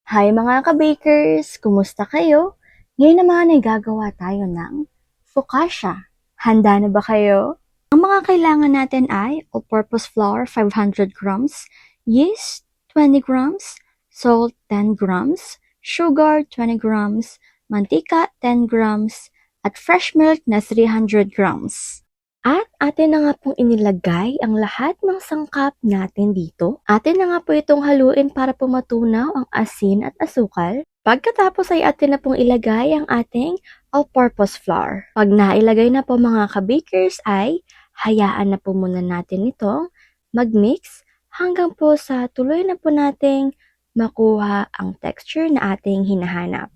Hi mga ka-bakers! Kumusta kayo? Ngayon naman ay gagawa tayo ng focaccia. Handa na ba kayo? Ang mga kailangan natin ay all-purpose flour 500 grams, yeast 20 grams, salt 10 grams, sugar 20 grams, mantika 10 grams, at fresh milk na 300 grams. At atin na nga pong inilagay ang lahat ng sangkap natin dito. Atin na nga po itong haluin para po matunaw ang asin at asukal. Pagkatapos ay atin na pong ilagay ang ating all-purpose flour. Pag nailagay na po mga ka-bakers ay hayaan na po muna natin itong mag-mix hanggang po sa tuloy na po nating makuha ang texture na ating hinahanap.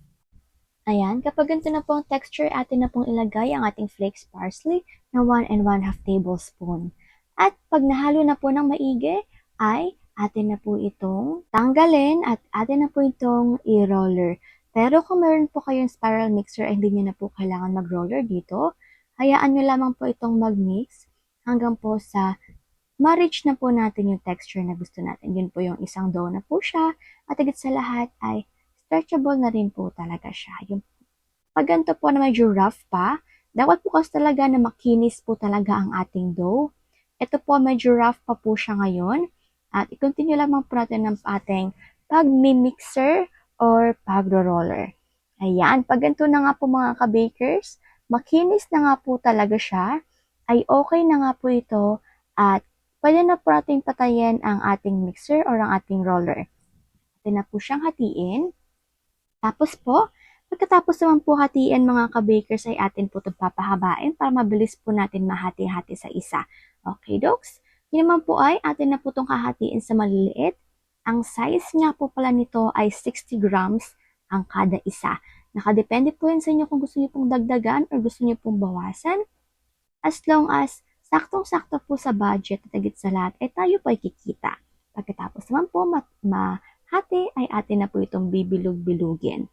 Ayan, kapag ganito na po ang texture, atin na pong ilagay ang ating flakes parsley na 1 1/2 tablespoon. At pag nahalo na po ng maigi, ay atin na po itong tanggalin at atin na po itong i-roller. Pero kung meron po kayong spiral mixer ay hindi nyo na po kailangan mag-roller dito. Hayaan nyo lamang po itong mag-mix hanggang po sa ma-reach na po natin yung texture na gusto natin. Yun po yung isang dough na po siya. At higit sa lahat ay stretchable na rin po talaga siya. Yung pag ganito po na medyo rough pa, dapat po kasi talaga na makinis po talaga ang ating dough. Ito po medyo rough pa po siya ngayon. At i-continue lamang po natin ng ating pag-mixer or pag-roller. Ayan, pag ganito na nga po mga ka-bakers, makinis na nga po talaga siya, ay okay na nga po ito at pwede na po natin patayin ang ating mixer or ang ating roller. Pwede na po siyang hatiin. Tapos po, pagkatapos naman po hatiin mga ka-bakers ay atin po itong papahabain para mabilis po natin mahati-hati sa isa. Okay, dogs? Yun naman po ay atin na po itong hahatiin sa maliliit. Ang size nga po pala nito ay 60 grams ang kada isa. Nakadepende po yan sa inyo kung gusto niyo pong dagdagan or gusto niyo pong bawasan. As long as saktong-sakto po sa budget at higit sa lahat, ay tayo po ay kikita. Pagkatapos naman po mahati ay atin na po itong bibilog-bilugin.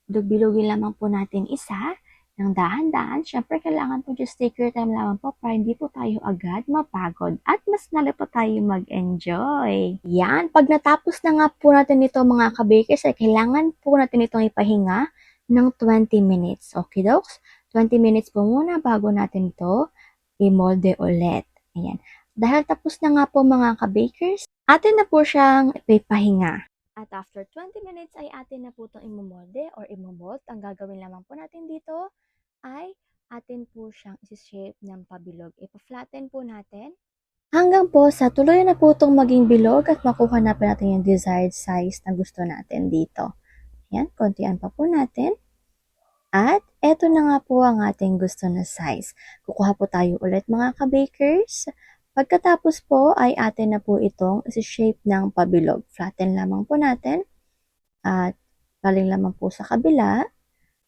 Bilog-bilugin lamang po natin isa ng dahan-dahan. Siyempre, kailangan po just take your time lamang po para hindi po tayo agad mapagod at mas lalo po tayo mag-enjoy. Yan, pag natapos na nga po natin ito mga ka-bakers, ay kailangan po natin itong ipahinga ng 20 minutes. Okay, dogs? 20 minutes po muna bago natin ito i-molde ulit. Ayan. Dahil tapos na nga po mga ka-bakers, atin na po siyang ipahinga. At after 20 minutes ay atin na po itong imomolde or imomold. Ang gagawin lamang po natin dito ay atin po siyang isi-shape ng pabilog. Ipa-flatten po natin hanggang po sa tuloy na po itong maging bilog at makuha na po natin yung desired size na gusto natin dito. Yan, kontian pa po natin. At eto na nga po ang ating gusto na size. Kukuha po tayo ulit mga ka-bakers. Pagkatapos po ay atin na po itong isi-shape ng pabilog. Flatten lamang po natin. At galing lamang po sa kabila.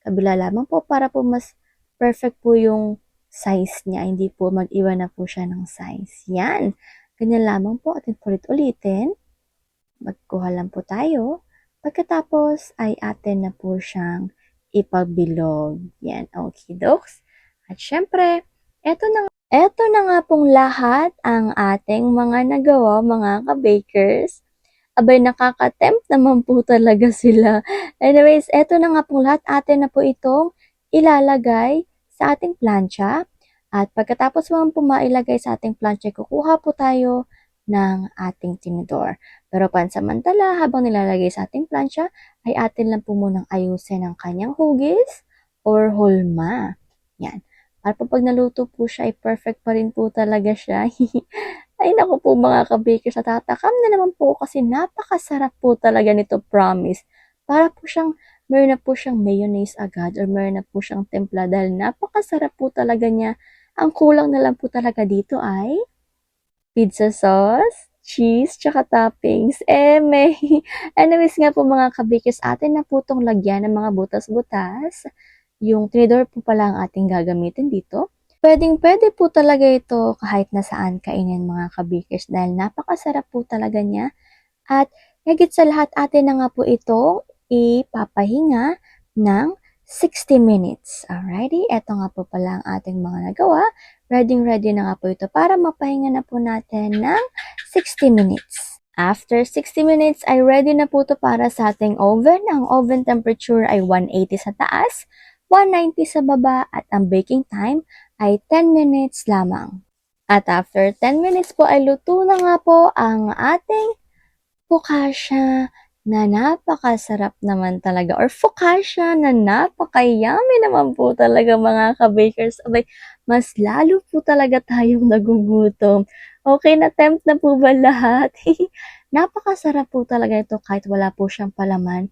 Kabila lamang po para po mas perfect po yung size niya. Hindi po mag-iwan na po siya ng size. Yan. Ganyan lamang po. Atin po ulitin. Magkuha lang po tayo. Pagkatapos ay atin na po siyang ipabilog. Yan. Okay, dogs. At syempre, eto na nga pong lahat ang ating mga nagawa, mga ka-bakers. Abay, nakaka-tempt naman po talaga sila. Anyways, eto na nga pong lahat. Atin na po itong ilalagay sa ating plancha. At pagkatapos naman po mailagay sa ating plancha, kukuha po tayo ng ating tinidor. Pero pansamantala, habang nilalagay sa ating plancha, ay atin lang po munang ayusin ang kanyang hugis or hulma. Yan. Para po pag naluto po siya, ay perfect pa rin po talaga siya. Ay naku po mga ka-bakers, natatakam na naman po kasi napakasarap po talaga nito, promise. Para po siyang, meron na po siyang mayonnaise agad or meron na po siyang templa dahil napakasarap po talaga niya. Ang kulang na lang po talaga dito ay pizza sauce, cheese, tsaka toppings. May. Anyways nga po mga ka-bakers, atin na po itong lagyan ng mga butas-butas. Yung tinidor po pala ang ating gagamitin dito. Pwedeng-pwede po talaga ito kahit nasaan kainin mga ka-bakers dahil napakasarap po talaga niya. At higit sa lahat atin na nga po itong ipapahinga ng 60 minutes. Alrighty, eto nga po pala ang ating mga nagawa. Ready na nga po ito para mapahinga na po natin ng 60 minutes. After 60 minutes ay ready na po to para sa ating oven. Ang oven temperature ay 180 sa taas, 190 sa baba at ang baking time ay 10 minutes lamang. At after 10 minutes po ay luto na nga po ang ating focaccia na napakasarap naman talaga or focaccia na napaka-yummy naman po talaga mga ka-bakers. Abay, mas lalo po talaga tayong nagugutom. Okay, na-tempt na po ba lahat? Napakasarap po talaga ito kahit wala po siyang palaman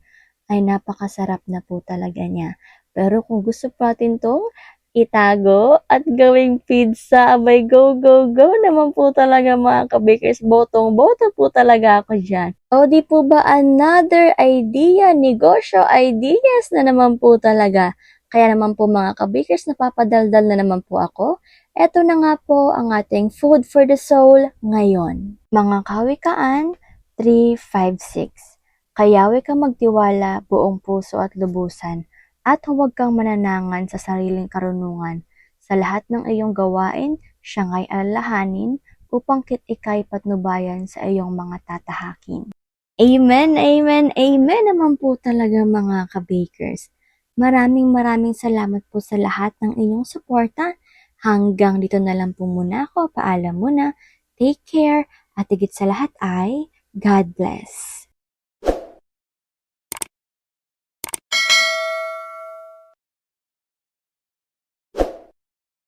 ay napakasarap na po talaga niya. Pero kung gusto po natin itong itago at gawing pizza, abay go, go, go naman po talaga mga ka-bakers. Botong-boto po talaga ako dyan. O di po ba another idea, negosyo ideas na naman po talaga. Kaya naman po mga ka-bakers, napapadaldal na naman po ako. Eto na nga po ang ating food for the soul ngayon. Mga kawikaan 356. Kayawi kang magtiwala buong puso at lubusan at huwag kang mananangan sa sariling karunungan. Sa lahat ng iyong gawain, siya nga'y alalahanin upang ika'y patnubayan sa iyong mga tatahakin. Amen, amen, amen naman po talaga mga ka-bakers. Maraming salamat po sa lahat ng inyong suporta. Hanggang dito na lang po muna ako. Paalam muna. Take care. At higit sa lahat ay God bless.